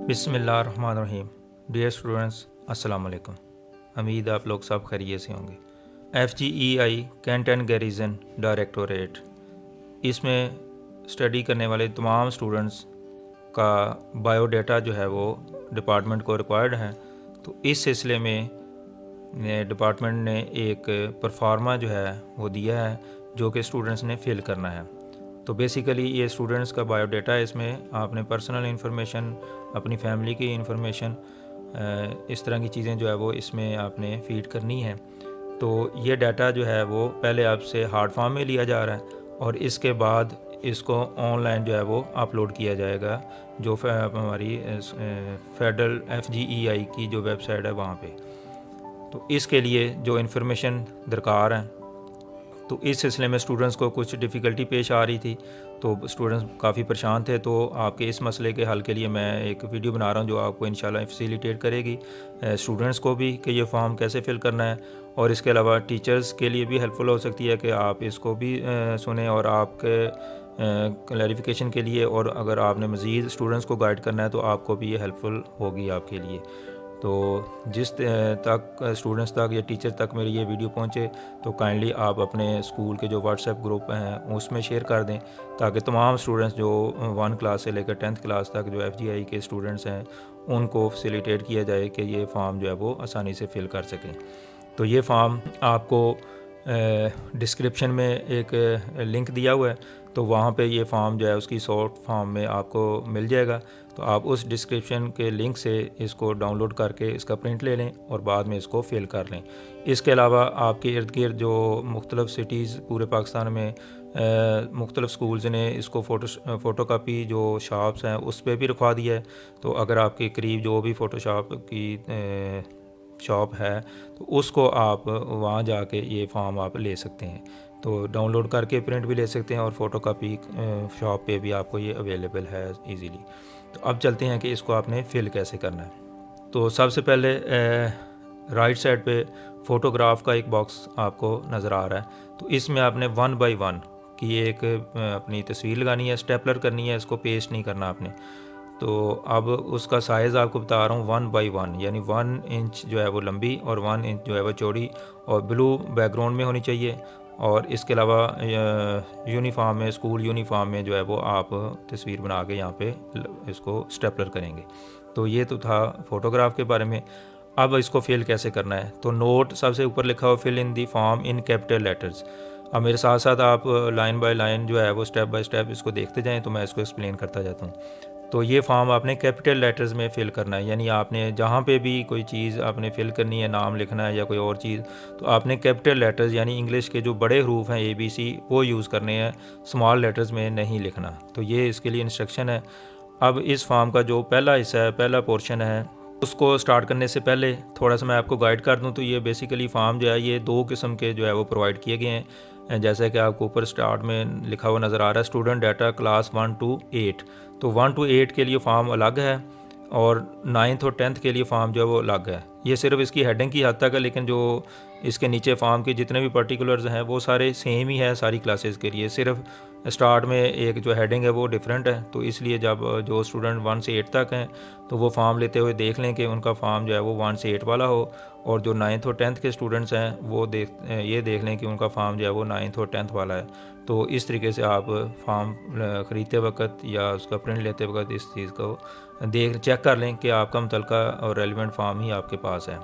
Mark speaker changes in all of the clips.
Speaker 1: बिस्मिल्लाहिर्रहमानिर्रहीम। Dear students, अस्सलाम वालेकुम। उम्मीद आप लोग सब खैरियत से होंगे। FGEI cantt and garrison directorate, इसमें स्टडी करने वाले तमाम स्टूडेंट्स का बायोडाटा जो है वो डिपार्टमेंट को रिक्वायर्ड है। तो इस सिलसिले में डिपार्टमेंट ने एक परफार्मा जो है वो दिया है जो कि स्टूडेंट्स ने फिल करना है। तो बेसिकली ये स्टूडेंट्स का बायोडाटा है। इसमें आपने पर्सनल इन्फॉर्मेशन, अपनी फैमिली की इन्फॉर्मेशन, इस तरह की चीज़ें जो है वो इसमें आपने फीड करनी है। तो ये डाटा जो है वो पहले आपसे हार्ड फॉर्म में लिया जा रहा है और इसके बाद इसको ऑनलाइन जो है वो अपलोड किया जाएगा जो हमारी फेडरल FGEI की जो वेबसाइट है वहाँ पे। तो इसके लिए जो इन्फॉर्मेशन दरकार है, तो इस सिलसिले में स्टूडेंट्स को कुछ डिफ़िकल्टी पेश आ रही थी, तो स्टूडेंट्स काफ़ी परेशान थे। तो आपके इस मसले के हल के लिए मैं एक वीडियो बना रहा हूं जो आपको इंशाल्लाह फैसिलिटेट करेगी स्टूडेंट्स को भी कि ये फॉर्म कैसे फ़िल करना है, और इसके अलावा टीचर्स के लिए भी हेल्पफुल हो सकती है कि आप इसको भी सुने और आपके क्लैरिफिकेशन के लिए, और अगर आपने मज़ीद स्टूडेंट्स को गाइड करना है तो आपको भी ये हेल्पफुल होगी आपके लिए। तो जिस तक स्टूडेंट्स तक या टीचर तक मेरी ये वीडियो पहुंचे तो काइंडली आप अपने स्कूल के जो व्हाट्सएप ग्रुप हैं उसमें शेयर कर दें, ताकि तमाम स्टूडेंट्स जो 1 क्लास से लेकर 10th क्लास तक जो FGI के स्टूडेंट्स हैं उनको फैसिलिटेट किया जाए कि ये फॉर्म जो है वो आसानी से फ़िल कर सकें। तो ये फॉर्म आपको डिस्क्रिप्शन में एक लिंक दिया हुआ है, तो वहाँ पे ये फॉर्म जो है उसकी शॉर्ट फॉर्म में आपको मिल जाएगा। तो आप उस डिस्क्रिप्शन के लिंक से इसको डाउनलोड करके इसका प्रिंट ले लें और बाद में इसको फिल कर लें। इसके अलावा आपके इर्द गिर्द जो मुख्तलिफ़ सिटीज़ पूरे पाकिस्तान में मुख्तलिफ़ स्कूल्स ने इसको फ़ोटोकॉपी जो शॉप्स हैं उस पर भी रखवा दिया है। तो अगर आपके करीब जो भी फ़ोटोशॉप की शॉप है तो उसको आप वहाँ जाके ये फॉर्म आप ले सकते हैं। तो डाउनलोड करके प्रिंट भी ले सकते हैं और फ़ोटोकॉपी शॉप पे भी आपको ये अवेलेबल है इजीली। तो अब चलते हैं कि इसको आपने फ़िल कैसे करना है। तो सबसे पहले राइट साइड पे फ़ोटोग्राफ का एक बॉक्स आपको नज़र आ रहा है। तो इसमें आपने 1 by 1 की एक अपनी तस्वीर लगानी है, स्टेपलर करनी है, इसको पेस्ट नहीं करना आपने। तो अब उसका साइज़ आपको बता रहा हूँ 1 by 1, यानी 1 इंच जो है वो लंबी और 1 इंच जो है वो चौड़ी, और ब्लू बैकग्राउंड में होनी चाहिए। और इसके अलावा यूनिफॉर्म में, स्कूल यूनिफॉर्म में जो है वो आप तस्वीर बना के यहाँ पे इसको स्टेपलर करेंगे। तो ये तो था फ़ोटोग्राफ के बारे में। अब इसको फिल कैसे करना है, तो नोट सबसे ऊपर लिखा हुआ fill in the form in capital letters. अब मेरे साथ साथ आप लाइन बाय लाइन जो है वो स्टेप बाय स्टेप इसको देखते जाएं, तो मैं इसको एक्सप्लेन करता जाता हूँ। तो ये फॉर्म आपने कैपिटल लेटर्स में फ़िल करना है, यानी आपने जहाँ पे भी कोई चीज़ आपने फ़िल करनी है, नाम लिखना है या कोई और चीज़, तो आपने कैपिटल लेटर्स यानी इंग्लिश के जो बड़े हरूफ हैं ABC वो यूज़ करने हैं, स्मॉल लेटर्स में नहीं लिखना। तो ये इसके लिए इंस्ट्रक्शन है। अब इस फॉर्म का जो पहला हिस्सा है, पहला पोर्शन है, उसको स्टार्ट करने से पहले थोड़ा सा मैं आपको गाइड कर दूं। तो ये बेसिकली फॉर्म जो है ये 2 किस्म के जो है वो प्रोवाइड किए गए हैं। जैसे कि आपको ऊपर स्टार्ट में लिखा हुआ नज़र आ रहा है स्टूडेंट डाटा क्लास 1 to 8। तो 1 to 8 के लिए फॉर्म अलग है और 9th और 10th के लिए फॉर्म जो है वो अलग है। ये सिर्फ इसकी हेडिंग की हद तक है, लेकिन जो इसके नीचे फॉर्म के जितने भी पर्टिकुलर्स हैं वो सारे सेम ही है सारी क्लासेस के लिए। सिर्फ स्टार्ट में एक जो हेडिंग है वो डिफरेंट है। तो इसलिए जब जो स्टूडेंट 1 से 8 तक हैं तो वो फॉर्म लेते हुए देख लें कि उनका फॉर्म जो है वो 1 से 8 वाला हो, और जो 9th और 10th के स्टूडेंट्स हैं वो ये देख लें कि उनका फॉर्म जो है वो 9th और 10th वाला है। तो इस तरीके से आप फॉर्म ख़रीदते वक्त या उसका प्रिंट लेते वक्त इस चीज़ को चेक कर लें कि आपका मुतलका और रेलिवेंट फॉर्म ही आपके पास है।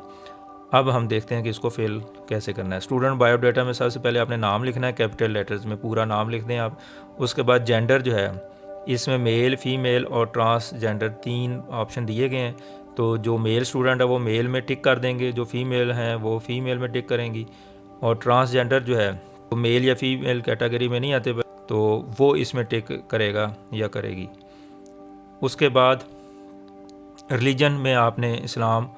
Speaker 1: अब हम देखते हैं कि इसको फिल कैसे करना है। स्टूडेंट बायोडाटा में सबसे पहले आपने नाम लिखना है, कैपिटल लेटर्स में पूरा नाम लिख दें आप। उसके बाद जेंडर जो है इसमें मेल, फीमेल और ट्रांसजेंडर 3 ऑप्शन दिए गए हैं। तो जो मेल स्टूडेंट है वो मेल में टिक कर देंगे, जो फीमेल हैं वो फीमेल में टिक करेंगी, और ट्रांसजेंडर जो है वो मेल या फीमेल कैटेगरी में नहीं आते तो वो इसमें टिक करेगा या करेगी। उसके बाद रिलीजन में आपने इस्लाम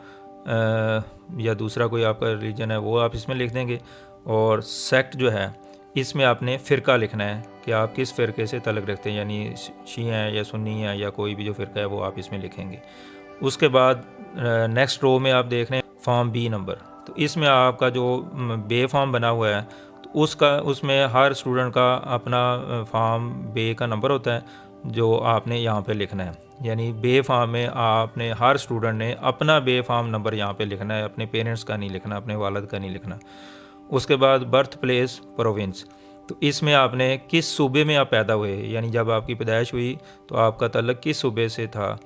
Speaker 1: या दूसरा कोई आपका रिलीजन है वो आप इसमें लिख देंगे, और सेक्ट जो है इसमें आपने फ़िरका लिखना है कि आप किस फ़िरके से तल्लुक़ रखते हैं, यानी शिया हैं या सुन्नी हैं या कोई भी जो फ़िरका है वो आप इसमें लिखेंगे। उसके बाद नेक्स्ट रो में आप देख रहे हैं फॉर्म B नंबर। तो इसमें आपका जो बे फॉर्म बना हुआ है तो उसमें हर स्टूडेंट का अपना फॉर्म बे का नंबर होता है जो आपने यहाँ पे लिखना है। यानी बे फॉर्म में आपने हर स्टूडेंट ने अपना बे फॉर्म नंबर यहाँ पे लिखना है, अपने पेरेंट्स का नहीं लिखना, अपने वालिद का नहीं लिखना। उसके बाद बर्थ प्लेस प्रोविंस, तो इसमें आपने किस सूबे में आप पैदा हुए, यानी जब आपकी पैदाइश हुई तो आपका तल्लक किस सूबे से था,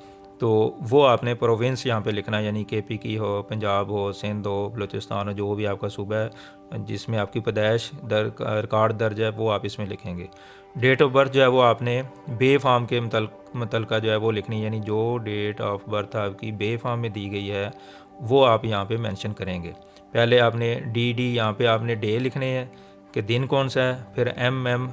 Speaker 1: तो वो आपने प्रोविंस यहाँ पे लिखना है। यानी KP की हो, पंजाब हो, सिंध हो, बलूचिस्तान हो, जो भी आपका सूबा है जिसमें आपकी पैदाइश रिकॉर्ड दर्ज है वो आप इसमें लिखेंगे। डेट ऑफ बर्थ जो है वो आपने बे फॉर्म के मुतलका जो है वो लिखनी है। यानी जो डेट ऑफ बर्थ आपकी बे फॉर्म में दी गई है वो आप यहाँ पे मेंशन करेंगे। पहले आपने DD यहाँ पे आपने डे लिखने हैं कि दिन कौन सा है, फिर MM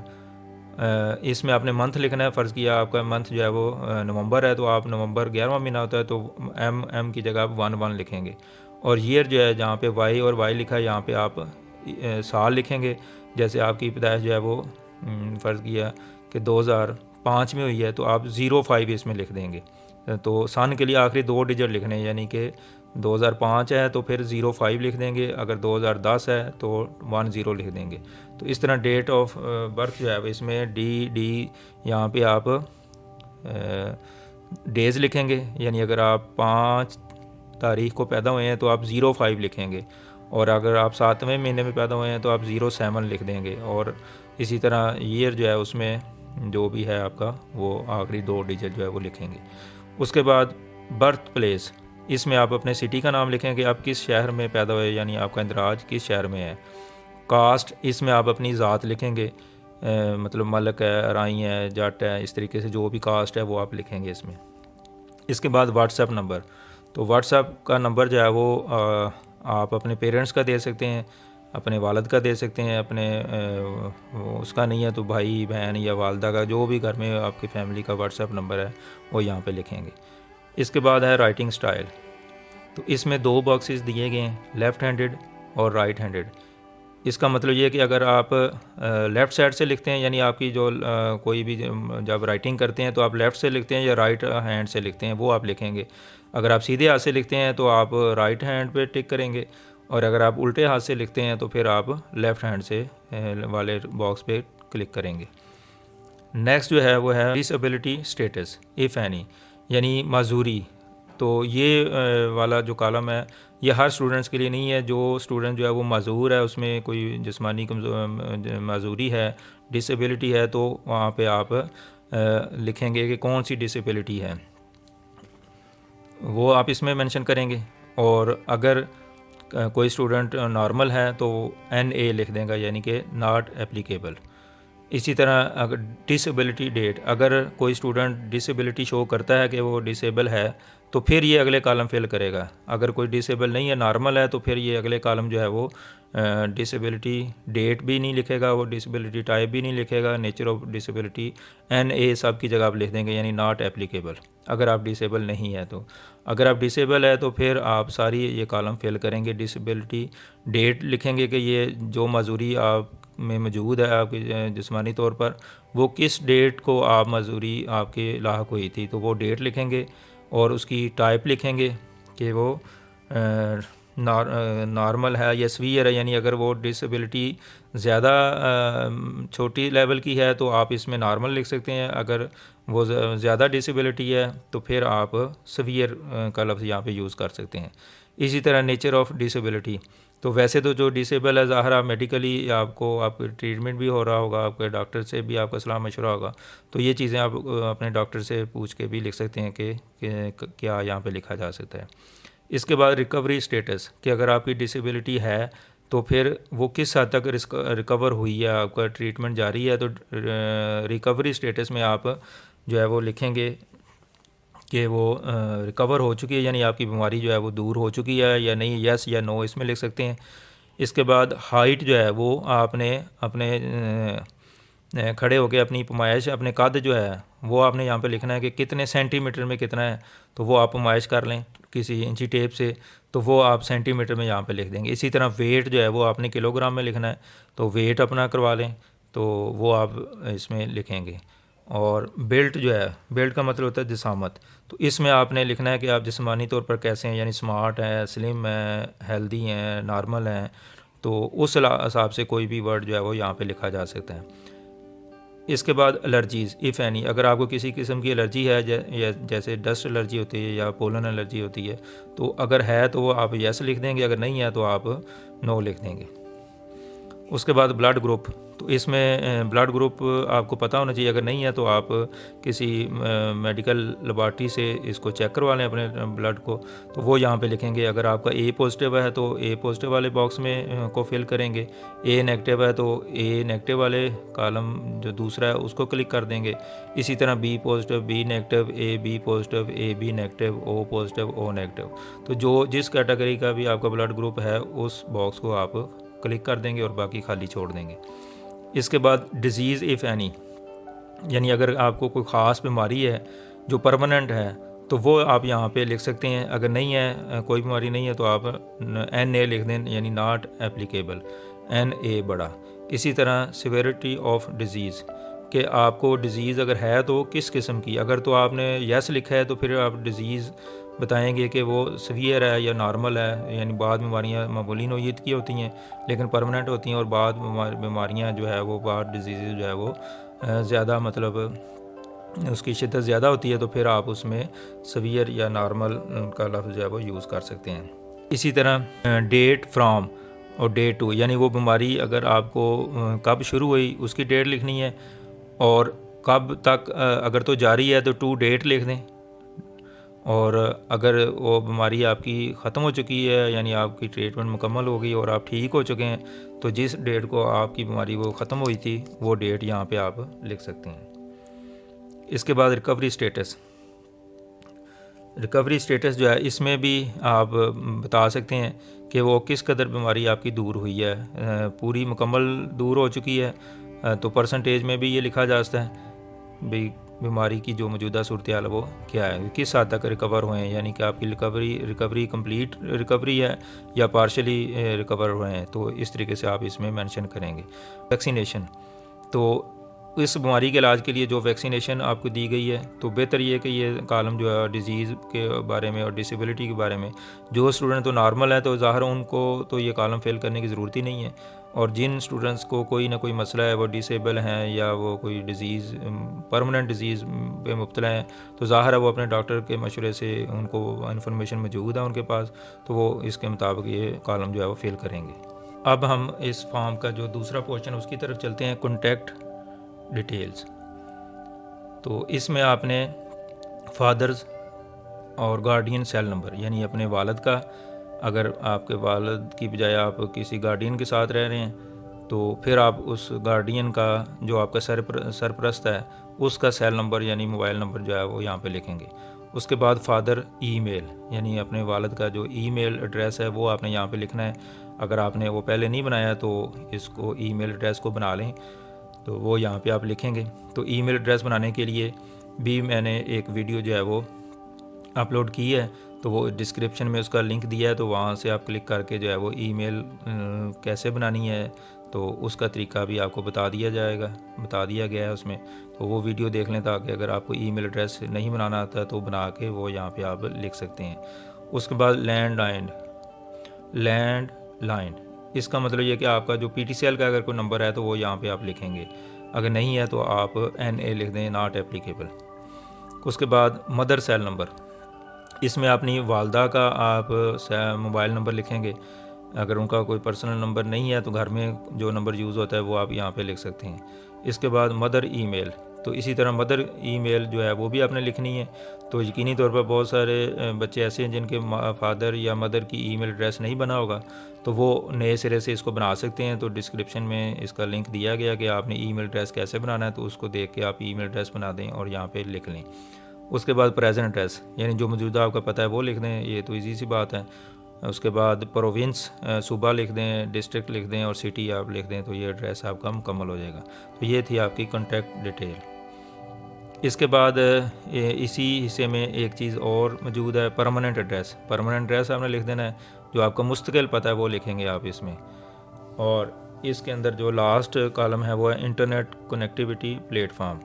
Speaker 1: इसमें आपने मंथ लिखना है। फ़र्ज़ किया आपका मंथ जो है वो नवंबर है तो आप नवंबर 11वां महीना होता है तो M की जगह आप 1 लिखेंगे। और ईयर जो है जहाँ पे Y और Y लिखा है यहाँ पे आप साल लिखेंगे। जैसे आपकी पैदाइश जो है वो फ़र्ज़ किया कि 2005 में हुई है तो आप 05 इसमें लिख देंगे। तो सन के लिए आखिरी 2 डिजिट लिखने हैं, यानी कि 2005 है तो फिर 05 लिख देंगे, अगर 2010 है तो 10 लिख देंगे। तो इस तरह डेट ऑफ बर्थ जो है इसमें DD यहाँ पे आप डेज़ लिखेंगे। यानी अगर आप 5 तारीख को पैदा हुए हैं तो आप 05 लिखेंगे, और अगर आप 7वें महीने में पैदा हुए हैं तो आप 07 लिख देंगे। और इसी तरह ईयर जो है उसमें जो भी है आपका वो आखिरी 2 डिजिट जो है वो लिखेंगे। उसके बाद बर्थ प्लेस, इसमें आप अपने सिटी का नाम लिखेंगे, आप किस शहर में पैदा हुए, यानी आपका इंदराज किस शहर में है। कास्ट, इसमें आप अपनी ज़ात लिखेंगे, मतलब मलक है, अराई है, जट है, इस तरीके से जो भी कास्ट है वो आप लिखेंगे इसमें। इसके बाद व्हाट्सएप नंबर, तो व्हाट्सएप का नंबर जो है वो आप अपने पेरेंट्स का दे सकते हैं, अपने वालिद का दे सकते हैं, अपने उसका नहीं है तो भाई बहन या वालदा का, जो भी घर में आपकी फैमिली का व्हाट्सएप नंबर है वो यहाँ पे लिखेंगे। इसके बाद है राइटिंग स्टाइल, तो इसमें 2 बॉक्सेस दिए गए हैं, लेफ़्ट हैंडेड और राइट हैंडेड। इसका मतलब ये है कि अगर आप लेफ़्ट साइड से लिखते हैं, यानी आपकी जो कोई भी जब राइटिंग करते हैं तो आप लेफ़्ट से लिखते हैं या राइट हैंड से लिखते हैं वो आप लिखेंगे। अगर आप सीधे हाथ से लिखते हैं तो आप राइट हैंड पे टिक करेंगे, और अगर आप उल्टे हाथ से लिखते हैं तो फिर आप लेफ़्ट हैंड से वाले बॉक्स पे क्लिक करेंगे। नेक्स्ट जो है वो है डिसेबिलिटी स्टेटस इफ़ एनी, यानी माजूरी। तो ये वाला जो कॉलम है ये हर स्टूडेंट्स के लिए नहीं है। जो स्टूडेंट जो है वो माजूर है, उसमें कोई जिस्मानी माजूरी है, डिसेबिलिटी है, तो वहाँ पे आप लिखेंगे कि कौन सी डिसेबिलिटी है वो आप इसमें मेंशन करेंगे। और अगर कोई स्टूडेंट नॉर्मल है तो NA लिख देगा, यानी कि नॉट एप्लीकेबल। इसी तरह अगर डिसेबिलिटी डेट, अगर कोई स्टूडेंट डिसेबिलिटी शो करता है कि वो डिसेबल है तो फिर ये अगले कॉलम फिल करेगा। अगर कोई डिसेबल नहीं है, नॉर्मल है, तो फिर ये अगले कॉलम जो है वो डिसेबिलिटी डेट भी नहीं लिखेगा, वो डिसेबिलिटी टाइप भी नहीं लिखेगा, नेचर ऑफ डिसेबिलिटी NA सब की जगह आप लिख देंगे, यानी नॉट एप्लीकेबल अगर आप डिसेबल नहीं है तो। अगर आप डिसेबल है तो फिर आप सारी ये कॉलम फिल करेंगे। डिसेबिलिटी डेट लिखेंगे कि ये जो माजूरी आप में मौजूद है आपके जिस्मानी तौर पर, वो किस डेट को आप माजूरी आपके लाहक हुई थी, तो वो डेट लिखेंगे। और उसकी टाइप लिखेंगे कि वो नॉर्मल है या सीवियर है, यानी अगर वो डिसेबिलिटी ज़्यादा छोटी लेवल की है तो आप इसमें नॉर्मल लिख सकते हैं, अगर वो ज़्यादा डिसेबिलिटी है तो फिर आप सीवियर का लफ्ज़ यहाँ पे यूज़ कर सकते हैं। इसी तरह नेचर ऑफ डिसेबिलिटी, तो वैसे तो जो डिसेबल है ज़ाहिर आप मेडिकली आपको आपका ट्रीटमेंट भी हो रहा होगा, आपके डॉक्टर से भी आपका सलाह मशवरा होगा, तो ये चीज़ें आप अपने डॉक्टर से पूछ के भी लिख सकते हैं कि क्या यहाँ पे लिखा जा सकता है। इसके बाद रिकवरी स्टेटस, कि अगर आपकी डिसेबिलिटी है तो फिर वो किस हद तक रिकवर हुई है, आपका ट्रीटमेंट जारी है, तो रिकवरी स्टेटस में आप जो है वो लिखेंगे कि वो रिकवर हो चुकी है, यानी आपकी बीमारी जो है वो दूर हो चुकी है या नहीं, यस या नो इसमें लिख सकते हैं। इसके बाद हाइट जो है वो आपने अपने खड़े होकर अपनी पैमाइश, अपने कद जो है वो आपने यहाँ पे लिखना है कि कितने सेंटीमीटर में कितना है, तो वो आप पैमाइश कर लें किसी इंची टेप से, तो वो आप सेंटीमीटर में यहाँ पे लिख देंगे। इसी तरह वेट जो है वो आपने किलोग्राम में लिखना है, तो वेट अपना करवा लें, तो वो आप इसमें लिखेंगे। और बेल्ट जो है, बेल्ट का मतलब होता है जिसामत, तो इसमें आपने लिखना है कि आप जिस्मानी तौर पर कैसे हैं, यानी स्मार्ट हैं, स्लिम हैं, हेल्दी हैं, नॉर्मल हैं। तो उस हिसाब से कोई भी वर्ड जो है वो यहाँ पे लिखा जा सकता है। इसके बाद एलर्जीज़ इफ़ एनी, अगर आपको किसी किस्म की एलर्जी है या जैसे डस्ट एलर्जी होती है या पोलन एलर्जी होती है, तो अगर है तो वो आप येस लिख देंगे, अगर नहीं है तो आप नो लिख देंगे। उसके बाद ब्लड ग्रुप, तो इसमें ब्लड ग्रुप आपको पता होना चाहिए, अगर नहीं है तो आप किसी मेडिकल लेबॉर्ट्री से इसको चेक करवा लें अपने ब्लड को, तो वो यहाँ पे लिखेंगे। अगर आपका ए पॉजिटिव है तो ए पॉजिटिव वाले बॉक्स में को फिल करेंगे, ए नेगेटिव है तो ए नेगेटिव वाले कॉलम जो दूसरा है उसको क्लिक कर देंगे। इसी तरह B positive, B negative, A B positive, A B negative, O positive, O negative. तो जो जिस कैटेगरी का भी आपका ब्लड ग्रुप है उस बॉक्स को आप क्लिक कर देंगे और बाकी खाली छोड़ देंगे। इसके बाद डिज़ीज़ इफ़ एनी, यानी अगर आपको कोई ख़ास बीमारी है जो परमानेंट है तो वो आप यहाँ पे लिख सकते हैं। अगर नहीं है, कोई बीमारी नहीं है, तो आप NA लिख दें, यानी नॉट एप्लीकेबल, NA बड़ा। इसी तरह सिविरिटी ऑफ डिज़ीज़, कि आपको डिज़ीज़ अगर है तो किस किस्म की, अगर तो आपने यस लिखा है तो फिर आप डिज़ीज़ बताएंगे कि वो सीवियर है या नॉर्मल है, यानी बाद बीमारियाँ मामूली नौयत की होती हैं लेकिन परमानेंट होती हैं, और बाद बीमारियाँ जो है वो बाद डिजीज़ जो है वो ज़्यादा मतलब उसकी शिद्दत ज़्यादा होती है, तो फिर आप उसमें सीवियर या नॉर्मल का लफ्ज़ जो है वो यूज़ कर सकते हैं। इसी तरह डेट फ्राम और डे टू, यानी वो बीमारी अगर आपको कब शुरू हुई उसकी डेट लिखनी है, और कब तक अगर तो जारी है तो टू डेट लिख दें, और अगर वो बीमारी आपकी ख़त्म हो चुकी है यानी आपकी ट्रीटमेंट मुकम्मल हो गई और आप ठीक हो चुके हैं, तो जिस डेट को आपकी बीमारी वो ख़त्म हुई थी वो डेट यहाँ पे आप लिख सकते हैं। इसके बाद रिकवरी स्टेटस, रिकवरी स्टेटस जो है इसमें भी आप बता सकते हैं कि वो किस कदर बीमारी आपकी दूर हुई है। पूरी मुकम्मल दूर हो चुकी है तो परसेंटेज में भी ये लिखा जा सकता है भाई बीमारी की जो मौजूदा सूरत हाल वो क्या है, किस हद तक रिकवर हुए हैं, यानी कि आपकी रिकवरी कंप्लीट रिकवरी है या पार्शली रिकवर हुए हैं, तो इस तरीके से आप इसमें मेंशन करेंगे। वैक्सीनेशन, तो इस बीमारी के इलाज के लिए जो वैक्सीनेशन आपको दी गई है, तो बेहतर ये कि ये कॉलम जो है डिज़ीज़ के बारे में और डिसेबिलिटी के बारे में, जो स्टूडेंट तो नॉर्मल है तो ज़ाहिर उनको तो ये कॉलम फिल करने की ज़रूरत ही नहीं है, और जिन स्टूडेंट्स को कोई ना कोई मसला है, वो डिसेबल हैं या वो कोई डिज़ीज़ परमानेंट डिज़ीज़ पे मुब्तला हैं, तो ज़ाहिर है वो अपने डॉक्टर के मशवरे से उनको इन्फॉर्मेशन मौजूद है उनके पास, तो वो इसके मुताबिक ये कॉलम जो है वो फिल करेंगे। अब हम इस फॉर्म का जो दूसरा पोर्शन उसकी तरफ चलते हैं, कॉन्टैक्ट डिटेल्स। तो इसमें आपने फादर्स और गार्डियन सेल नंबर, यानी अपने वालिद का, अगर आपके वालिद की बजाय आप किसी गार्डियन के साथ रह रहे हैं तो फिर आप उस गार्डियन का जो आपका सरपरस्त है उसका सेल नंबर यानी मोबाइल नंबर जो है वो यहाँ पे लिखेंगे। उसके बाद फादर ईमेल, यानी अपने वालिद का जो ईमेल एड्रेस है वो आपने यहाँ पे लिखना है। अगर आपने वो पहले नहीं बनाया तो इसको ईमेल एड्रेस को बना लें, तो वो यहाँ पे आप लिखेंगे। तो ईमेल एड्रेस बनाने के लिए भी मैंने एक वीडियो जो है वो अपलोड की है, तो वो डिस्क्रिप्शन में उसका लिंक दिया है, तो वहाँ से आप क्लिक करके जो है वो ईमेल कैसे बनानी है तो उसका तरीका भी आपको बता दिया गया है उसमें, तो वो वीडियो देख लें ताकि अगर आपको ईमेल एड्रेस नहीं बनाना आता तो बना के वो यहाँ पे आप लिख सकते हैं। उसके बाद लैंडलाइन, इसका मतलब ये कि आपका जो PTCL का अगर कोई नंबर है तो वो यहाँ पे आप लिखेंगे, अगर नहीं है तो आप NA लिख दें, नॉट एप्लीकेबल। उसके बाद मदर सेल नंबर, इसमें अपनी वालदा का आप मोबाइल नंबर लिखेंगे, अगर उनका कोई पर्सनल नंबर नहीं है तो घर में जो नंबर यूज़ होता है वो आप यहाँ पे लिख सकते हैं। इसके बाद मदर ईमेल, तो इसी तरह मदर ईमेल जो है वो भी आपने लिखनी है। तो यकीनी तौर पर बहुत सारे बच्चे ऐसे हैं जिनके फादर या मदर की ईमेल एड्रेस नहीं बना होगा, तो वो नए सिरे से इसको बना सकते हैं। तो डिस्क्रिप्शन में इसका लिंक दिया गया कि आपने ईमेल एड्रेस कैसे बनाना है, तो उसको देख के आप ईमेल एड्रेस बना दें और यहाँ पे लिख लें। उसके बाद प्रेजेंट एड्रेस, यानी जो मौजूदा आपका पता है वो लिख दें, ये तो ईजी सी बात है। उसके बाद प्रोविंस सूबा लिख दें, डिस्ट्रिक्ट लिख दें और सिटी आप लिख दें, तो ये एड्रेस आपका मुकम्मल हो जाएगा। तो ये थी आपकी कॉन्टैक्ट डिटेल। इसके बाद इसी हिस्से में एक चीज़ और मौजूद है, परमानेंट एड्रेस। परमानेंट एड्रेस आपने लिख देना है, जो आपका मुस्तकिल पता है वो लिखेंगे आप इसमें। और इसके अंदर जो लास्ट कॉलम है वो है इंटरनेट कनेक्टिविटी प्लेटफॉर्म,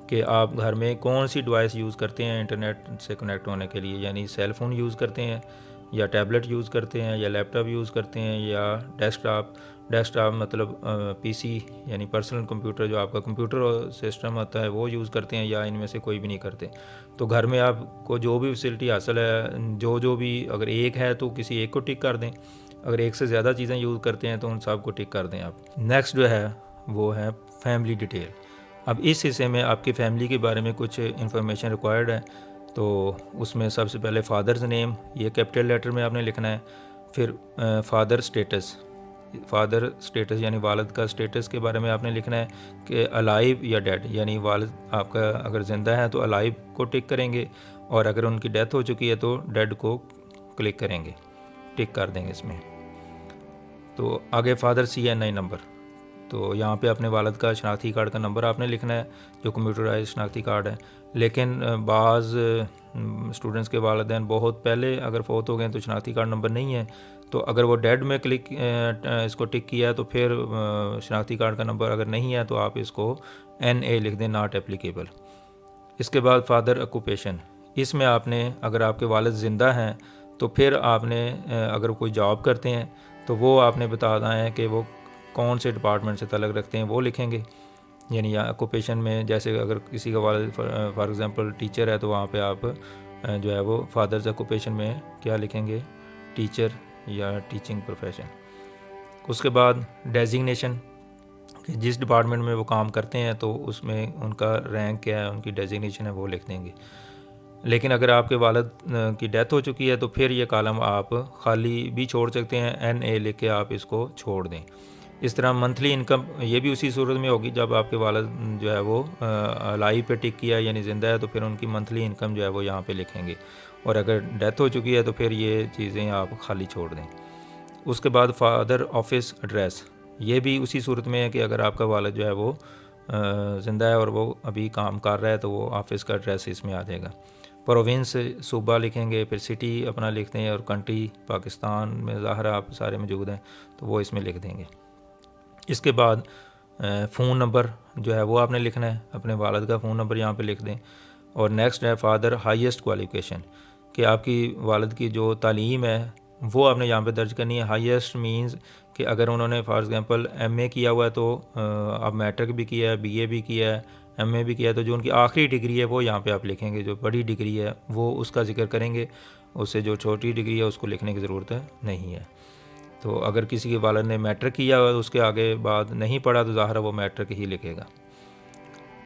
Speaker 1: कि आप घर में कौन सी डिवाइस यूज़ करते हैं इंटरनेट से कनेक्ट होने के लिए, यानी सेल फ़ोन यूज़ करते हैं या टैबलेट यूज़ करते हैं या लैपटॉप यूज़ करते हैं या डेस्कटॉप मतलब पीसी यानी पर्सनल कंप्यूटर, जो आपका कंप्यूटर सिस्टम होता है वो यूज़ करते हैं, या इनमें से कोई भी नहीं करते। तो घर में आपको जो भी फैसिलिटी हासिल है, जो भी, अगर एक है तो किसी एक को टिक कर दें, अगर एक से ज़्यादा चीज़ें यूज़ करते हैं तो उन सब को टिक कर दें आप। नेक्स्ट जो है वो है फैमिली डिटेल। अब इस हिस्से में आपकी फैमिली के बारे में कुछ इंफॉर्मेशन रिक्वायर्ड है। तो उसमें सबसे पहले फादर्स नेम, ये कैपिटल लेटर में आपने लिखना है। फिर फादर स्टेटस यानी वालिद का स्टेटस के बारे में आपने लिखना है कि अलाइव या डेड, यानी वालिद आपका अगर ज़िंदा है तो अलाइव को टिक करेंगे, और अगर उनकी डेथ हो चुकी है तो डेड को क्लिक करेंगे, टिक कर देंगे इसमें। तो आगे फादर CNI नंबर, तो यहाँ पे अपने वालिद का शनाख्ती कार्ड का नंबर आपने लिखना है जो कंप्यूटराइज शनाख्ती कार्ड है। लेकिन बाज़ स्टूडेंट्स के वालिदैन बहुत पहले अगर फ़ौत हो गए तो शनाख्ती कार्ड नंबर नहीं है, तो अगर वो डेड में इसको टिक किया है तो फिर शनाख्ती कार्ड का नंबर अगर नहीं है तो आप इसको NA लिख दें, नॉट एप्लीकेबल। इसके बाद फादर ऑक्यूपेशन, इसमें आपने अगर आपके वालिद ज़िंदा हैं तो फिर आपने अगर कोई जॉब करते हैं तो वो आपने बताना है कि वो कौन से डिपार्टमेंट से तल्लुक़ रखते हैं, वो लिखेंगे। यानी ऑक्यूपेशन में जैसे अगर किसी का वालिद फॉर एग्ज़ाम्पल टीचर है तो वहाँ पे आप जो है वो फादर्स ऑक्यूपेशन में क्या लिखेंगे, टीचर या टीचिंग प्रोफेशन। उसके बाद डेजिग्नेशन, जिस डिपार्टमेंट में वो काम करते हैं तो उसमें उनका रैंक क्या है, उनकी डेजिग्नेशन है, वो लिख देंगे। लेकिन अगर आपके वालिद की डेथ हो चुकी है तो फिर ये कॉलम आप खाली भी छोड़ सकते हैं, NA लिख के आप इसको छोड़ दें। इस तरह मंथली इनकम, ये भी उसी सूरत में होगी जब आपके वालिद जो है वो अलाइव पे टिक किया यानी ज़िंदा है तो फिर उनकी मंथली इनकम जो है वो यहाँ पे लिखेंगे, और अगर डेथ हो चुकी है तो फिर ये चीज़ें आप खाली छोड़ दें। उसके बाद फादर ऑफिस एड्रेस, ये भी उसी सूरत में है कि अगर आपका वालिद जो है वो ज़िंदा है और वो अभी काम कर रहा है तो वो ऑफिस का एड्रेस इसमें आ जाएगा। प्रोविंस सूबा लिखेंगे, फिर सिटी अपना लिखते हैं, और कंट्री पाकिस्तान में ज़ाहिर आप सारे मौजूद हैं तो वो इसमें लिख देंगे। इसके बाद फ़ोन नंबर जो है वो आपने लिखना है, अपने वालिद का फ़ोन नंबर यहाँ पे लिख दें। और नेक्स्ट है फादर हाईएस्ट क्वालिफ़िकेशन, कि आपकी वालिद की जो तालीम है वो आपने यहाँ पे दर्ज करनी है। हाईएस्ट मींस कि अगर उन्होंने फॉर एग्ज़ाम्पल MA किया हुआ है तो आप मैट्रिक भी किया है, BA भी किया है, MA भी किया है, तो जो उनकी आखिरी डिग्री है वो यहाँ पे आप लिखेंगे। जो बड़ी डिग्री है वो उसका जिक्र करेंगे, उससे जो छोटी डिग्री है उसको लिखने की ज़रूरत नहीं है। तो अगर किसी के वालिद ने मैट्रिक किया हुआ उसके आगे बाद नहीं पढ़ा तो ज़ाहिर वो मैट्रिक ही लिखेगा।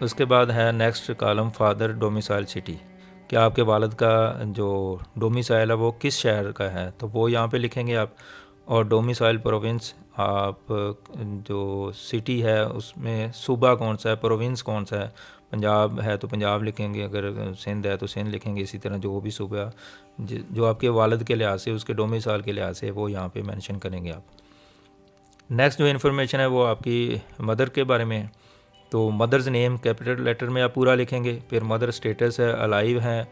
Speaker 1: उसके बाद है next column father domicile city, कि आपके वालिद का जो डोमिसाइल है वो किस शहर का है तो वो यहाँ पे लिखेंगे आप। और डोमिसाइल प्रोविंस, आप जो सिटी है उसमें सूबा कौन सा है, प्रोविंस कौन सा है। पंजाब है तो पंजाब लिखेंगे, अगर सिंध है तो सिंध लिखेंगे। इसी तरह जो भी सूबा जो आपके वालिद के लिहाज से, उसके डोमिसाइल के लिहाज से वो यहाँ पे मेंशन करेंगे आप। नेक्स्ट जो इन्फॉर्मेशन है वो आपकी मदर के बारे में है। तो मदर्स नेम कैपिटल लेटर में आप पूरा लिखेंगे। फिर मदर स्टेटस है, अलाइव है,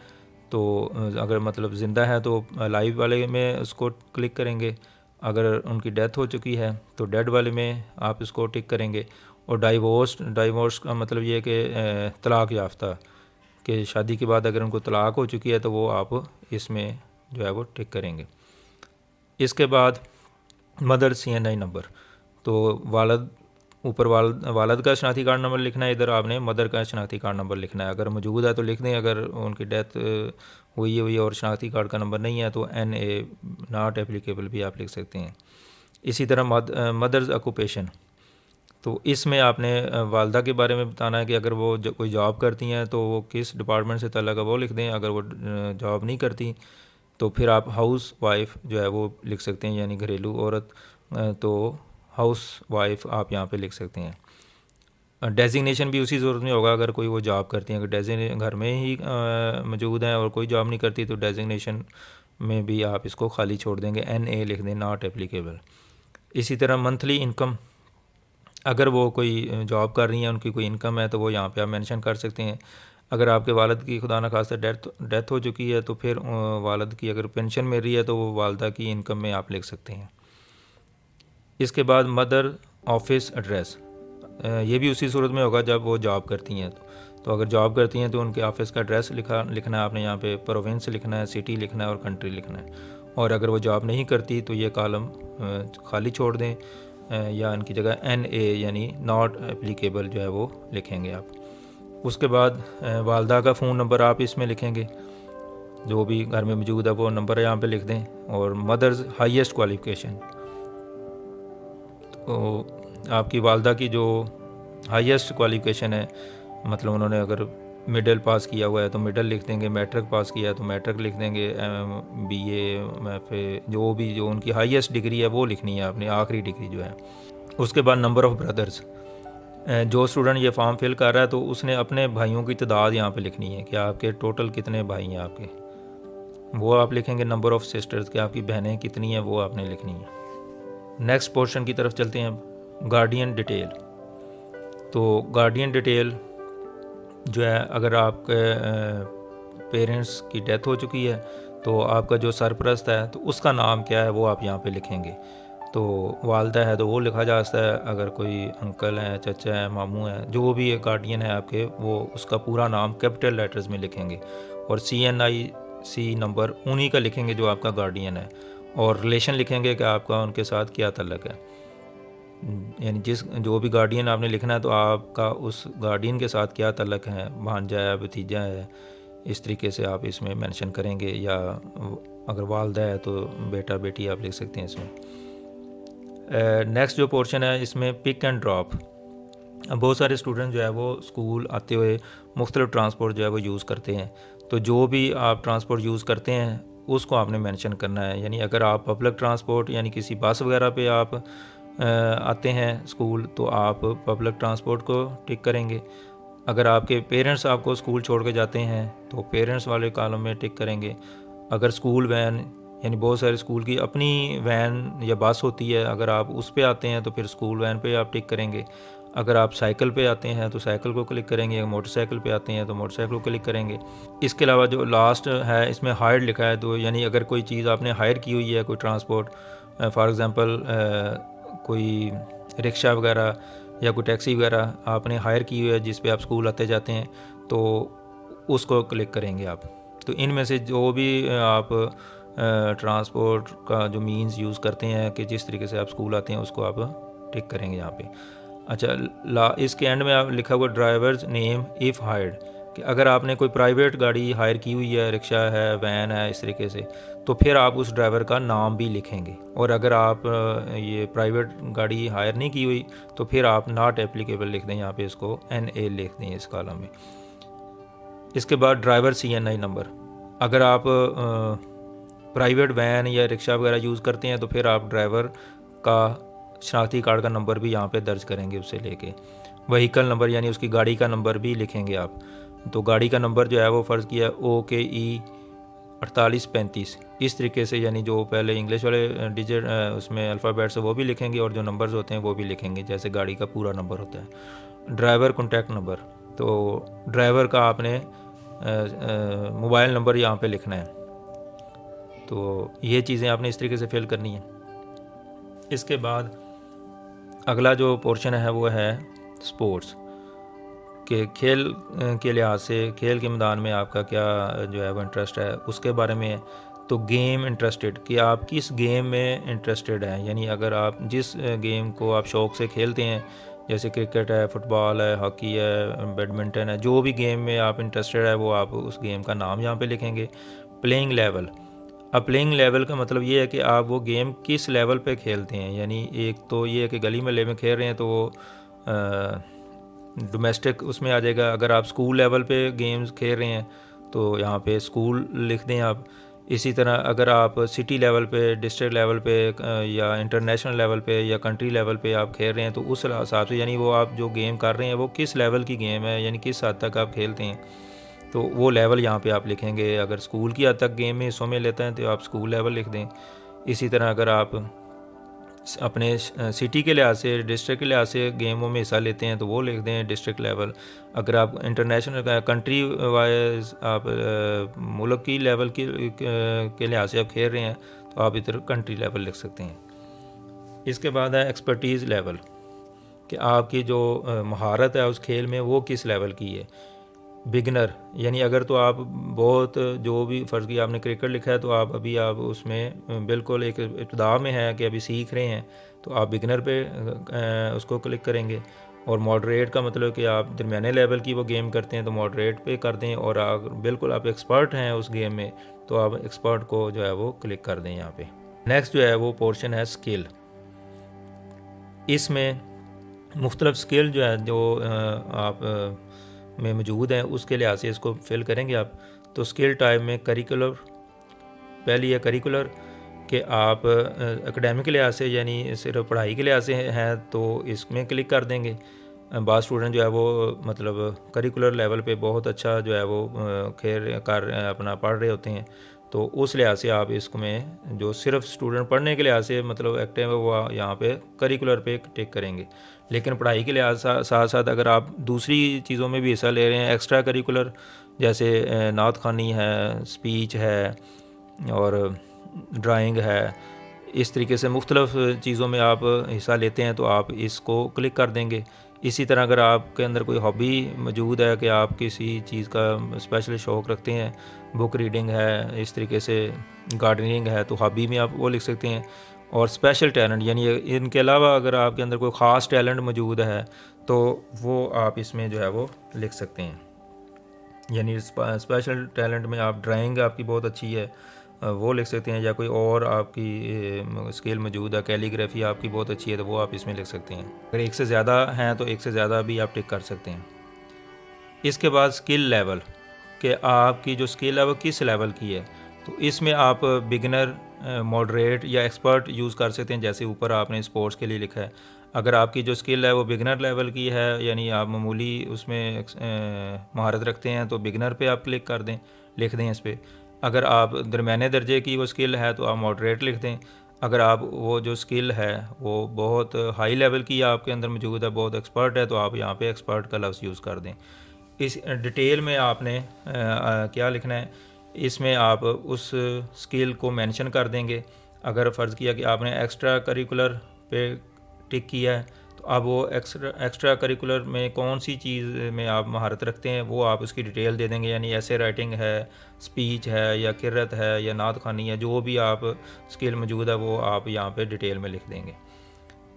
Speaker 1: तो अगर मतलब ज़िंदा है तो अलाइव वाले में उसको क्लिक करेंगे। अगर उनकी डेथ हो चुकी है तो डेड वाले में आप इसको टिक करेंगे। और डाइवोर्स का मतलब ये है कि तलाक़ याफ्ता, कि शादी के बाद अगर उनको तलाक़ हो चुकी है तो वो आप इसमें जो है वो टिक करेंगे। इसके बाद मदर CNI नंबर, तो वालिद ऊपर वालिद का शनाख्ती कार्ड नंबर लिखना है, इधर आपने मदर का शनाख्ती कार्ड नंबर लिखना है। अगर मौजूद है तो लिख दें, अगर उनकी डेथ हुई और शनाख्ती कार्ड का नंबर नहीं है तो NA नॉट एप्लीकेबल भी आप लिख सकते हैं। इसी तरह मदर्स ऑक्यूपेशन, तो इसमें आपने वालदा के बारे में बताना है कि अगर वो कोई जॉब करती हैं तो वो किस डिपार्टमेंट से तल्लुक़ है वो लिख दें। अगर वो जॉब नहीं करती तो फिर आप हाउस वाइफ जो है वो लिख सकते हैं, यानी घरेलू औरत, तो हाउस वाइफ आप यहाँ पे लिख सकते हैं। डेजिग्नेशन भी उसी ज़रूरत में होगा अगर कोई वो जॉब करती हैं। अगर घर में ही मौजूद हैं और कोई जॉब नहीं करती तो डेजिग्नेशन में भी आप इसको खाली छोड़ देंगे, NA लिख दें, नॉट एप्लीकेबल। इसी तरह मंथली इनकम, अगर वो कोई जॉब कर रही हैं, उनकी कोई इनकम है तो वो यहाँ पे आप मेंशन कर सकते हैं। अगर आपके वालिद की खुदा न खास्ता डेथ हो चुकी है तो फिर वालिद की अगर पेंशन मिल रही है तो वो वालदा की इनकम में आप लिख सकते हैं। इसके बाद मदर ऑफिस एड्रेस, ये भी उसी सूरत में होगा जब वो जॉब करती हैं तो अगर जॉब करती हैं तो उनके ऑफिस का एड्रेस लिखना है आपने यहाँ पे। प्रोविंस लिखना है, सिटी लिखना है और कंट्री लिखना है। और अगर वो जॉब नहीं करती तो ये कॉलम खाली छोड़ दें, या इनकी जगह NA यानी नॉट एप्लीकेबल जो है वो लिखेंगे आप। उसके बाद वालदा का फ़ोन नंबर आप इसमें लिखेंगे, जो भी घर में मौजूद है वो नंबर यहाँ पे लिख दें। और मदर्स हाईएस्ट क्वालिफ़िकेशन, तो आपकी वालदा की जो हाईएस्ट क्वालिफ़िकेशन है, मतलब उन्होंने अगर मिडिल पास किया हुआ है तो मिडिल लिख देंगे, मैट्रिक पास किया है तो मैट्रिक लिख देंगे, BA MFA जो भी जो उनकी हाईएस्ट डिग्री है वो लिखनी है आपने, आखिरी डिग्री जो है। उसके बाद नंबर ऑफ़ ब्रदर्स, जो स्टूडेंट ये फॉर्म फिल कर रहा है तो उसने अपने भाइयों की तादाद यहाँ पे लिखनी है कि आपके टोटल कितने भाई हैं आपके, वो आप लिखेंगे। नंबर ऑफ़ सिस्टर्स कि आपकी बहनें कितनी हैं वो आपने लिखनी है। नेक्स्ट पोर्शन की तरफ चलते हैं, गार्डियन डिटेल। तो गार्डियन डिटेल जो है, अगर आपके पेरेंट्स की डेथ हो चुकी है तो आपका जो सरपरस्त है तो उसका नाम क्या है वो आप यहाँ पे लिखेंगे। तो वालदा है तो वो लिखा जा सकता है, अगर कोई अंकल है, चाचा है, मामू है, जो भी एक गार्डियन है आपके, वो उसका पूरा नाम कैपिटल लेटर्स में लिखेंगे। और CNIC नंबर उन्हीं का लिखेंगे जो आपका गार्डियन है, और रिलेशन लिखेंगे कि आपका उनके साथ क्या ताल्लुक़ है। यानी जो भी गार्डियन आपने लिखना है तो आपका उस गार्डियन के साथ क्या ताल्लुक़ है, भांजा है, भतीजा है, इस तरीके से आप इसमें मेंशन करेंगे। या अगर वालदा है तो बेटा बेटी आप लिख सकते हैं इसमें। नेक्स्ट जो पोर्शन है इसमें पिक एंड ड्रॉप। अब बहुत सारे स्टूडेंट जो है वो स्कूल आते हुए मुख्तलिफ ट्रांसपोर्ट जो है वो यूज़ करते हैं, तो जो भी आप ट्रांसपोर्ट यूज़ करते हैं उसको आपने मेंशन करना है। यानी अगर आप पब्लिक ट्रांसपोर्ट यानी किसी बस वगैरह पे आप आते हैं स्कूल तो आप पब्लिक ट्रांसपोर्ट को टिक करेंगे। अगर आपके पेरेंट्स आपको स्कूल छोड़ के जाते हैं तो पेरेंट्स वाले कॉलम में टिक करेंगे। अगर स्कूल वैन, यानी बहुत सारे स्कूल की अपनी वैन या बस होती है, अगर आप उस पे आते हैं तो फिर स्कूल वैन पे आप टिक करेंगे। अगर आप साइकिल पे आते हैं तो साइकिल को क्लिक करेंगे, अगर मोटरसाइकिल पे आते हैं तो मोटरसाइकिल को क्लिक करेंगे। इसके अलावा जो लास्ट है इसमें हायर लिखा है, तो यानी अगर कोई चीज़ आपने हायर की हुई है, कोई ट्रांसपोर्ट, फॉर एग्ज़ाम्पल कोई रिक्शा वगैरह या कोई टैक्सी वगैरह आपने हायर की हुई है जिस पे आप स्कूल आते जाते हैं, तो उसको क्लिक करेंगे आप। तो इनमें से जो भी आप ट्रांसपोर्ट का जो मींस यूज़ करते हैं कि जिस तरीके से आप स्कूल आते हैं उसको आप टिक करेंगे यहाँ पे। अच्छा, इसके एंड में आप लिखा हुआ ड्राइवर्स नेम इफ़ हायर्ड, कि अगर आपने कोई प्राइवेट गाड़ी हायर की हुई है, रिक्शा है, वैन है, इस तरीके से, तो फिर आप उस ड्राइवर का नाम भी लिखेंगे। और अगर आप ये प्राइवेट गाड़ी हायर नहीं की हुई तो फिर आप नॉट एप्लीकेबल लिख दें, यहाँ पे इसको NA लिख दें इस कॉलम में। इसके बाद ड्राइवर CNI नंबर, अगर आप प्राइवेट वैन या रिक्शा वगैरह यूज़ करते हैं तो फिर आप ड्राइवर का शनाख्ती कार्ड का नंबर भी यहाँ पे दर्ज करेंगे उससे लेके। व्हीकल नंबर यानी उसकी गाड़ी का नंबर भी लिखेंगे आप। तो गाड़ी का नंबर जो है वो फ़र्ज़ किया OKE 4835, इस तरीके से, यानी जो पहले इंग्लिश वाले डिजिट उसमें अल्फ़ाबेट्स है वो भी लिखेंगे और जो नंबर्स होते हैं वो भी लिखेंगे, जैसे गाड़ी का पूरा नंबर होता है। ड्राइवर कॉन्टैक्ट नंबर, तो ड्राइवर का आपने मोबाइल नंबर यहाँ पे लिखना है। तो ये चीज़ें आपने इस तरीके से फिल करनी है। इसके बाद अगला जो पोर्शन है वो है स्पोर्ट्स के, खेल के लिहाज से खेल के मैदान में आपका क्या जो है वो इंटरेस्ट है उसके बारे में है। तो गेम इंटरेस्टेड, कि आप किस गेम में इंटरेस्टेड हैं, यानी अगर आप जिस गेम को आप शौक़ से खेलते हैं, जैसे क्रिकेट है, फुटबॉल है, हॉकी है, बैडमिंटन है, जो भी गेम में आप इंटरेस्टेड है वो आप उस गेम का नाम यहाँ पे लिखेंगे। प्लेइंग लेवल, अब प्लेइंग लेवल का मतलब ये है कि आप वो गेम किस लेवल पे खेलते हैं। यानी एक तो ये है कि गली महल्ले में खेल रहे हैं तो वो डोमेस्टिक उसमें आ जाएगा। अगर आप स्कूल लेवल पे गेम्स खेल रहे हैं तो यहाँ पे स्कूल लिख दें आप। इसी तरह अगर आप सिटी लेवल पे, डिस्ट्रिक्ट लेवल पे या इंटरनेशनल लेवल पे या कंट्री लेवल पे आप खेल रहे हैं तो उस हिसाब से, यानी वो आप जो गेम कर रहे हैं वो किस लेवल की गेम है, यानी किस हद तक आप खेलते हैं, तो वो लेवल यहाँ पे आप लिखेंगे। अगर स्कूल की हद तक गेम में हिस्सों में लेते हैं तो आप स्कूल लेवल लिख दें। इसी तरह अगर आप अपने सिटी के लिहाज से, डिस्ट्रिक्ट के लिहाज से गेमों में हिस्सा लेते हैं तो वो लिख दें डिस्ट्रिक्ट लेवल। अगर आप इंटरनेशनल कंट्री वाइज आप मुल्क की लेवल के लिहाज से आप खेल रहे हैं तो आप इधर कंट्री लेवल लिख सकते हैं। इसके बाद है एक्सपर्टीज़ लेवल, कि आपकी जो महारत है उस खेल में वो किस लेवल की है। बिगनर, यानी अगर तो आप बहुत जो भी फ़र्ज़ की आपने क्रिकेट लिखा है तो आप अभी आप उसमें बिल्कुल एक इब्तिदा में है कि अभी सीख रहे हैं, तो आप बिगनर पे उसको क्लिक करेंगे। और मॉडरेट का मतलब कि आप दरमियाने लेवल की वो गेम करते हैं तो मॉडरेट पे कर दें, और अगर बिल्कुल आप एक्सपर्ट हैं उस गेम में तो आप एक्सपर्ट को जो है वो क्लिक कर दें यहाँ पे। नेक्स्ट जो है वो पोर्शन है स्किल। इसमें मुख्तलिफ स्किल जो है जो आप में मौजूद हैं उसके लिहाज से इसको फिल करेंगे आप। तो स्किल टाइप में करिकुलर, पहली है करिकुलर कि आप एकेडमिक के लिहाज से यानी सिर्फ पढ़ाई के लिहाज से हैं तो इसमें क्लिक कर देंगे। बाज़ स्टूडेंट जो है वो मतलब करिकुलर लेवल पे बहुत अच्छा जो है वो खेल कर अपना पढ़ रहे होते हैं, तो उस लिहाज से आप इसमें जो सिर्फ स्टूडेंट पढ़ने के लिहाज से मतलब एक्टिव है वो यहाँ पे करिकुलर पे टिक करेंगे। लेकिन पढ़ाई के लिहाज साथ साथ अगर आप दूसरी चीज़ों में भी हिस्सा ले रहे हैं एक्स्ट्रा करिकुलर, जैसे नात खानी है, स्पीच है और ड्राइंग है, इस तरीके से मुख्तलिफ चीज़ों में आप हिस्सा लेते हैं तो आप इसको क्लिक कर देंगे। इसी तरह अगर आपके अंदर कोई हॉबी मौजूद है कि आप किसी चीज़ का स्पेशल शौक़ रखते हैं, बुक रीडिंग है, इस तरीके से गार्डनिंग है, तो हॉबी में आप वो लिख सकते हैं। और स्पेशल टैलेंट यानी इनके अलावा अगर आपके अंदर कोई ख़ास टैलेंट मौजूद है तो वो आप इसमें जो है वो लिख सकते हैं। यानी स्पेशल टैलेंट में आप ड्राइंग आपकी बहुत अच्छी है वो लिख सकते हैं, या कोई और आपकी स्किल मौजूद है, कैलीग्राफी आपकी बहुत अच्छी है तो वो आप इसमें लिख सकते हैं। अगर एक से ज़्यादा हैं तो एक से ज़्यादा भी आप टिक कर सकते हैं। इसके बाद स्किल लेवल कि आपकी जो स्किल है वो किस लेवल की है, तो इसमें आप बिगिनर, मॉडरेट या एक्सपर्ट यूज़ कर सकते हैं, जैसे ऊपर आपने स्पोर्ट्स के लिए लिखा है। अगर आपकी जो स्किल है वो बिगिनर लेवल की है यानी आप मामूली उसमें महारत रखते हैं तो बिगिनर पे आप क्लिक कर दें, लिख दें इस पर। अगर आप दरमियाने दर्जे की वो स्किल है तो आप मॉडरेट लिख दें। अगर आप वो जो स्किल है वो बहुत हाई लेवल की आपके अंदर मौजूद है, बहुत एक्सपर्ट है, तो आप यहाँ पे एक्सपर्ट का लफ्ज़ यूज़ कर दें। इस डिटेल में आपने क्या लिखना है, इसमें आप उस स्किल को मेंशन कर देंगे। अगर फ़र्ज़ किया कि आपने एक्स्ट्रा करिकुलर पे टिक किया है तो अब वो एक्स्ट्रा करिकुलर में कौन सी चीज़ में आप महारत रखते हैं वो आप उसकी डिटेल दे देंगे, यानी ऐसे राइटिंग है, स्पीच है या किरत है या नात खानी है, जो भी आप स्किल मौजूद है वो आप यहाँ पे डिटेल में लिख देंगे।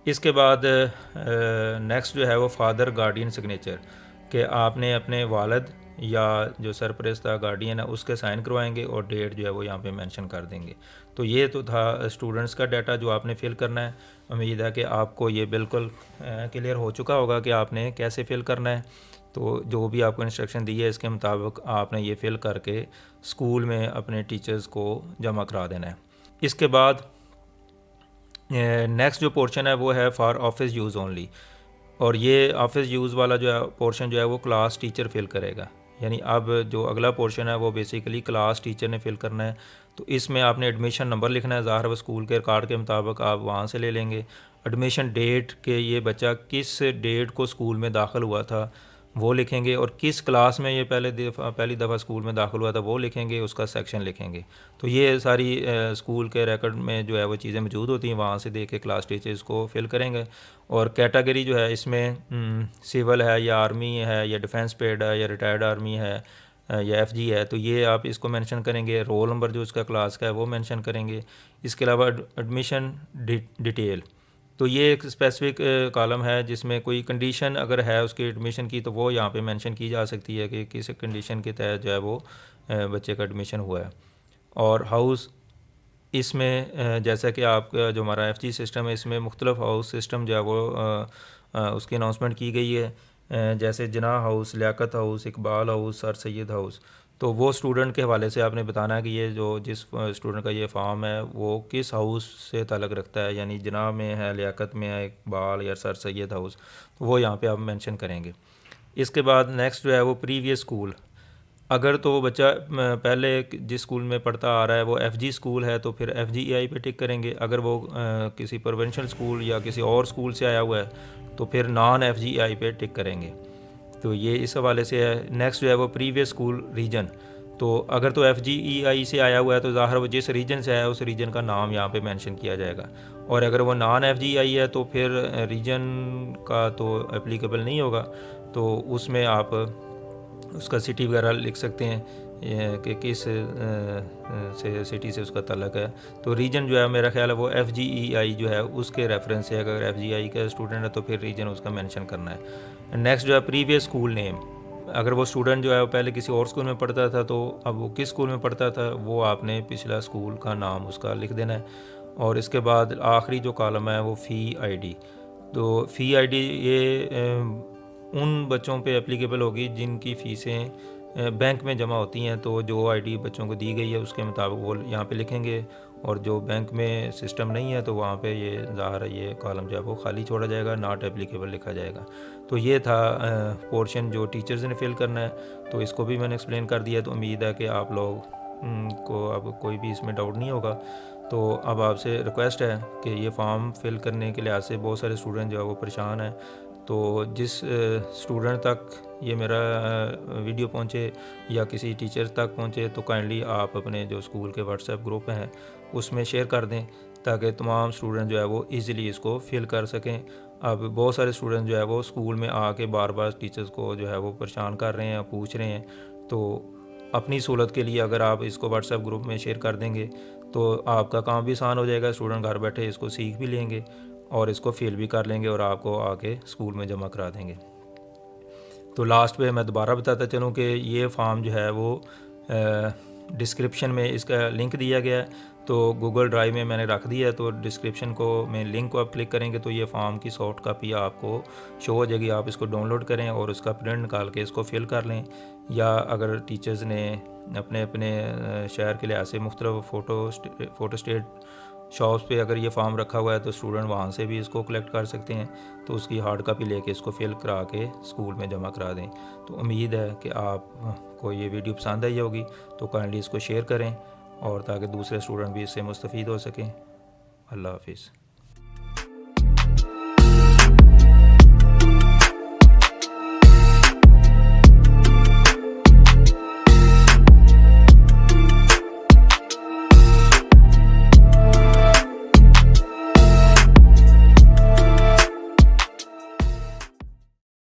Speaker 1: इसके बाद नेक्स्ट जो है वो फादर गार्डियन सिग्नेचर कि आपने अपने वालिद या जो सरपरस्ता गार्डियन है उसके साइन करवाएंगे और डेट जो है वो यहाँ पे मेंशन कर देंगे। तो ये तो था स्टूडेंट्स का डाटा जो आपने फ़िल करना है। उम्मीद है कि आपको ये बिल्कुल क्लियर हो चुका होगा कि आपने कैसे फ़िल करना है। तो जो भी आपको इंस्ट्रक्शन दी है इसके मुताबिक आपने ये फ़िल करके स्कूल में अपने टीचर्स को जमा करा देना है। इसके बाद नेक्स्ट जो पोर्शन है वो है फॉर ऑफिस यूज़ ओनली, और ये ऑफिस यूज़ वाला जो है पोर्शन जो है वो क्लास टीचर फ़िल करेगा। यानी अब जो अगला पोर्शन है वो बेसिकली क्लास टीचर ने फ़िल करना है। तो इसमें आपने एडमिशन नंबर लिखना है, ज़ाहिर है स्कूल के रिकॉर्ड के मुताबिक आप वहाँ से ले लेंगे। एडमिशन डेट के ये बच्चा किस डेट को स्कूल में दाखिल हुआ था वो लिखेंगे, और किस क्लास में ये पहली दफ़ा स्कूल में दाखिल हुआ था वो लिखेंगे, उसका सेक्शन लिखेंगे। तो ये सारी स्कूल के रिकॉर्ड में जो है वो चीज़ें मौजूद होती हैं, वहाँ से देख के क्लास टीचर्स को फिल करेंगे। और कैटेगरी जो है इसमें सिविल है या आर्मी है या डिफेंस पेड है या रिटायर्ड आर्मी है या एफजी है, तो ये आप इसको मेंशन करेंगे। रोल नंबर जो उसका क्लास का है वो मेंशन करेंगे। इसके अलावा एडमिशन डिटेल, तो ये एक स्पेसिफिक कॉलम है जिसमें कोई कंडीशन अगर है उसकी एडमिशन की तो वो यहाँ पे मेंशन की जा सकती है कि किस कंडीशन के तहत जो है वो बच्चे का एडमिशन हुआ है। और हाउस, इसमें जैसा कि आपका जो हमारा एफजी सिस्टम है इसमें मुख्तलिफ हाउस सिस्टम जो है वो उसकी अनाउंसमेंट की गई है, जैसे Jinnah house, Liaquat house, Iqbal house, sir Syed house. तो वो स्टूडेंट के हवाले से आपने बताना है कि ये जो जिस स्टूडेंट का ये फॉर्म है वो किस हाउस से ताल्लुक़ रखता है, यानी जना में है, लियाकत में है, इकबाल या सर सैयद हाउस, तो वो यहाँ पे आप मेंशन करेंगे। इसके बाद नेक्स्ट जो है वो प्रीवियस स्कूल, अगर तो वो बच्चा पहले जिस स्कूल में पढ़ता आ रहा है वो एफजी स्कूल है तो फिर एफजीईआई पे टिक करेंगे। अगर वो किसी प्रोविंशियल स्कूल या किसी और स्कूल से आया हुआ है तो फिर नॉन एफजीईआई पे टिक करेंगे। तो ये इस हवाले से है। नेक्स्ट जो है वो प्रीवियस स्कूल रीजन, तो अगर तो एफजीईआई से आया हुआ है तो ज़ाहिर वो जिस रीजन से आया उस रीजन का नाम यहाँ पे मेंशन किया जाएगा। और अगर वो नॉन एफजीईआई है तो फिर रीजन का तो एप्लीकेबल नहीं होगा, तो उसमें आप उसका सिटी वगैरह लिख सकते हैं कि किस से सिटी से उसका ताल्लुक़ है। तो रीजन जो है मेरा ख्याल है वो FGEI जो है उसके रेफरेंस से, अगर FGEI का स्टूडेंट है तो फिर रीजन उसका मेंशन करना है। नेक्स्ट जो है प्रीवियस स्कूल नेम, अगर वो स्टूडेंट जो है वो पहले किसी और स्कूल में पढ़ता था तो अब वो किस स्कूल में पढ़ता था वो आपने पिछला स्कूल का नाम उसका लिख देना है। और इसके बाद आखिरी जो कॉलम है वो फ़ी ID। तो फ़ी ID ये उन बच्चों पे एप्लीकेबल होगी जिनकी फ़ीसें बैंक में जमा होती हैं, तो जो ID बच्चों को दी गई है उसके मुताबिक वो यहाँ पे लिखेंगे, और जो बैंक में सिस्टम नहीं है तो वहाँ पे ये ज़ाहिर है ये कॉलम जो है वो खाली छोड़ा जाएगा, नॉट एप्लीकेबल लिखा जाएगा। तो ये था पोर्शन जो टीचर्स ने फिल करना है, तो इसको भी मैंने एक्सप्लेन कर दिया। तो उम्मीद है कि आप लोग को अब कोई भी इसमें डाउट नहीं होगा। तो अब आपसे रिक्वेस्ट है कि ये फॉर्म फिल करने के लिहाज से बहुत सारे स्टूडेंट जो है वो परेशान हैं। तो जिस स्टूडेंट तक ये मेरा वीडियो पहुँचे या किसी टीचर तक पहुँचे तो काइंडली आप अपने जो स्कूल के व्हाट्सएप ग्रुप हैं उसमें शेयर कर दें, ताकि तमाम स्टूडेंट जो है वो इजीली इसको फिल कर सकें। अब बहुत सारे स्टूडेंट जो है वो स्कूल में आके बार बार टीचर्स को जो है वो परेशान कर रहे हैं, पूछ रहे हैं। तो अपनी सहूलत के लिए अगर आप इसको व्हाट्सएप ग्रुप में शेयर कर देंगे तो आपका काम भी आसान हो जाएगा, स्टूडेंट घर बैठे इसको सीख भी लेंगे और इसको फिल भी कर लेंगे और आपको आके स्कूल में जमा करा देंगे। तो लास्ट पे मैं दोबारा बताता चलूँ कि ये फॉर्म जो है वो डिस्क्रिप्शन में इसका लिंक दिया गया है, तो गूगल ड्राइव में मैंने रख दिया है। तो डिस्क्रिप्शन को में लिंक को आप क्लिक करेंगे तो ये फॉर्म की सॉफ्ट कापी आपको शो हो जाएगी। आप इसको डाउनलोड करें और उसका प्रिंट निकाल के इसको फिल कर लें, या अगर टीचर्स ने अपने अपने शहर के लिहाज से मुख्तलिफ फ़ोटो स्टेट शॉप्स पे अगर ये फॉर्म रखा हुआ है तो स्टूडेंट वहाँ से भी इसको कलेक्ट कर सकते हैं। तो उसकी हार्ड कापी लेके इसको फिल करा के स्कूल में जमा करा दें। तो उम्मीद है कि आपको ये वीडियो पसंद आई होगी, तो काइंडली इसको शेयर करें और ताकि दूसरे स्टूडेंट भी इससे मुस्तफ़ीद हो सकें। अल्लाह हाफिज़।